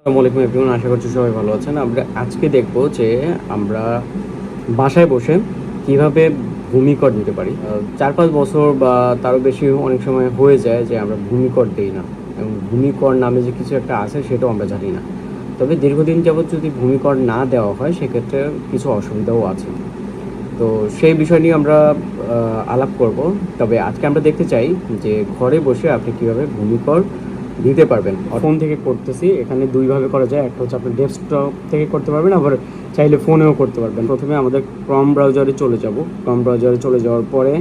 আসসালামু আলাইকুম এভরিওয়ান, আশা করছি সবাই ভালো আছেন। আমরা আজকে দেখব যে আমরা বাসায় বসে কিভাবে ভূমি কর দিতে পারি। 4-5 বছর বা তারও বেশি অনেক সময় হয়ে যায় যে আমরা ভূমি কর দিই না, এবং ভূমি কর নামে যে কিছু একটা আছে সেটাও আমরা জানি না। তবে দীর্ঘদিন যাবৎ যদি ভূমি কর না দেওয়া হয় সেক্ষেত্রে কিছু অসুবিধাও আছে। তো সেই বিষয় নিয়ে আমরা আলাপ করব। তবে আজকে আমরা দেখতে চাই যে ঘরে বসে আপনি কিভাবে ভূমি কর দিতে পারবেন। ফোন থেকে করতেছি, এখানে দুইভাবে করা যায়। একটা হচ্ছে আপনি ডেস্কটপ থেকে করতে পারবেন, আবার চাইলে ফোনেও করতে পারবেন। প্রথমে আমাদের ক্রম ব্রাউজারে চলে যাব। ক্রম ব্রাউজারে চলে যাওয়ার পরে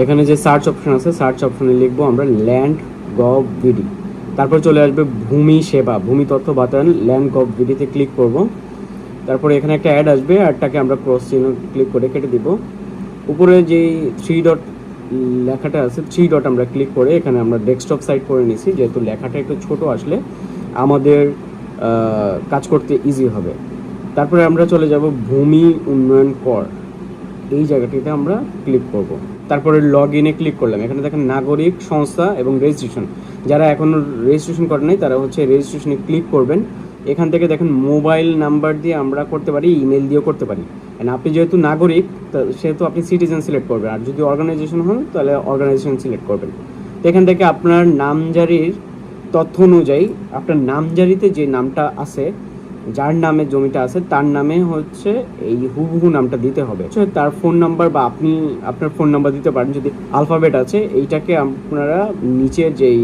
এখানে যে সার্চ অপশন আছে, সার্চ অপশনে লিখবো আমরা ল্যান্ড গভ বিডি। তারপর চলে আসবে ভূমি সেবা, ভূমি তথ্য বাতায়ন, ল্যান্ড গভ বিডিতে ক্লিক করব। তারপরে এখানে একটা অ্যাড আসবে, অ্যাডটাকে আমরা ক্রস চিহ্ন ক্লিক করে কেটে দিব। উপরে যে 3 ডট লেখাটা আছে, 3 ডট আমরা ক্লিক করে এখানে আমরা ডেস্কটপ সাইট করে নিছি, যেহেতু লেখাটা একটু ছোট আসলে আমাদের কাজ করতে ইজি হবে। তারপরে আমরা চলে যাব ভূমি উন্নয়ন কর, এই জায়গাটিতে আমরা ক্লিক করব। তারপরে লগ ইনে ক্লিক করলাম। এখানে দেখেন নাগরিক সংস্থা এবং রেজিস্ট্রেশন, যারা এখনও রেজিস্ট্রেশন করে নাই তারা হচ্ছে রেজিস্ট্রেশনে ক্লিক করবেন। এখান থেকে দেখেন মোবাইল নাম্বার দিয়ে আমরা করতে পারি, ইমেল দিয়েও করতে পারি। আপনি যেহেতু নাগরিক সেহেতু আপনি সিটিজেন সিলেক্ট করবেন, আর যদি অর্গানাইজেশন হন তাহলে অর্গানাইজেশন সিলেক্ট করবেন। তো এখান থেকে আপনার নামজারির তথ্য অনুযায়ী আপনার নামজারিতে যে নামটা আছে, যার নামে জমিটা আছে তার নামে হচ্ছে এই হুবহু নামটা দিতে হবে। তার ফোন নাম্বার বা আপনি আপনার ফোন নাম্বার দিতে পারেন। যদি আলফাবেট আছে এইটাকে আপনারা নিচে যেই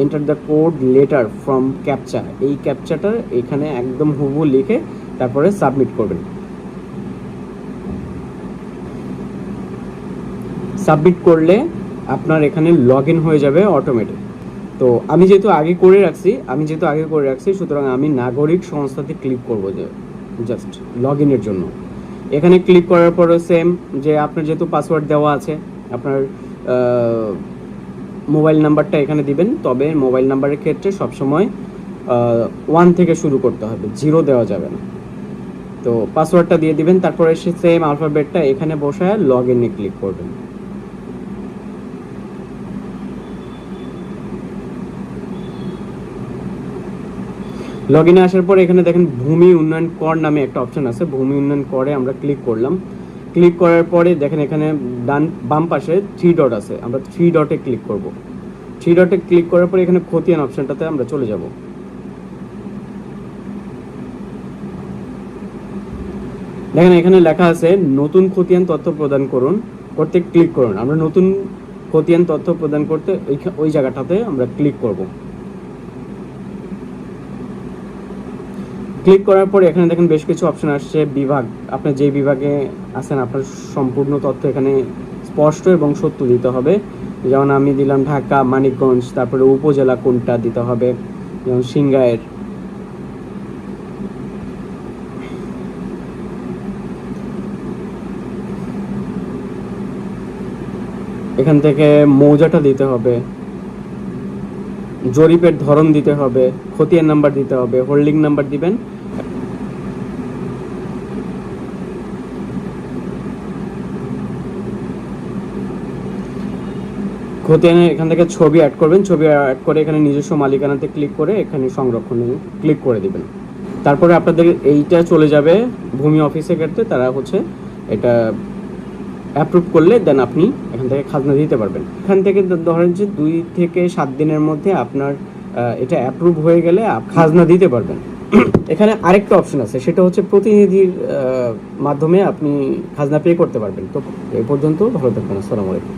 enter the code letter from captcha, এই ক্যাপচাটা এখানে একদম হুবহু লিখে তারপরে সাবমিট করবেন। সাবমিট করলে আপনার এখানে লগ ইন হয়ে যাবে অটোমেটিক। তো আমি যেহেতু আগে করে রাখছি সুতরাং আমি নাগরিক সংস্থাতে ক্লিক করব, যে জাস্ট লগ ইনের জন্য। এখানে ক্লিক করার পরে সেম যে আপনার যেহেতু পাসওয়ার্ড দেওয়া আছে, আপনার মোবাইল নাম্বারটা এখানে দিবেন। তবে মোবাইল নাম্বারের ক্ষেত্রে সবসময় 1 থেকে শুরু করতে হবে, 0 দেওয়া যাবে না। তো পাসওয়ার্ডটা দিয়ে দিবেন, তারপরে সে সেম আলফাবেটটা এখানে বসায় লগ ইনে ক্লিক করবেন। লগ ইনে আসার পর এখানে দেখেন ভূমি উন্নয়ন কর নামে একটা অপশন আছে, ভূমি উন্নয়ন করে আমরা ক্লিক করলাম। ক্লিক করার পরে দেখেন এখানে বাম পাশে 3 ডট আছে, আমরা 3 ডটে ক্লিক করব। 3 ডটে ক্লিক করার পরে এখানে খতিয়ান অপশনটাতে আমরা চলে যাব। দেখেন এখানে লেখা আছে নতুন খতিয়ান তথ্য প্রদান করুন, করতে ক্লিক করুন। আমরা নতুন খতিয়ান তথ্য প্রদান করতে ওই জায়গাটাতে আমরা ক্লিক করব। ক্লিক করার পরে এখানে দেখেন বেশ কিছু অপশন আসছে। বিভাগ, আপনার যে বিভাগে আছেন আপনার সম্পূর্ণ তথ্য এখানে স্পষ্ট এবং সত্য দিতে হবে। যেমন আমি দিলাম ঢাকা, মানিকগঞ্জ, তারপরে উপজেলা কোনটা দিতে হবে, যেমন সিংগাইর। এখান থেকে মৌজাটা দিতে হবে, জরিপের ধরন দিতে হবে, খতিয়ান নাম্বার দিতে হবে, হোল্ডিং নাম্বার দিবেন। খতিয়ানে এখান থেকে ছবি অ্যাড করবেন, ছবি অ্যাড করে এখানে নিজস্ব মালিকানাতে ক্লিক করে এখানে সংরক্ষণে ক্লিক করে দিবেন। তারপরে আপনাদের এইটা চলে যাবে ভূমি অফিসের ক্ষেত্রে, তারা হচ্ছে এটা অ্যাপ্রুভ করলে দেন আপনি এখান থেকে খাজনা দিতে পারবেন। এখান থেকে ধরেন যে 2 থেকে 7 দিনের মধ্যে আপনার এটা অ্যাপ্রুভ হয়ে গেলে খাজনা দিতে পারবেন। এখানে আরেকটা অপশন আছে, সেটা হচ্ছে প্রতিনিধির মাধ্যমে আপনি খাজনা পে করতে পারবেন। তো এই পর্যন্ত ভালো থাকবেন। আসসালামু আলাইকুম।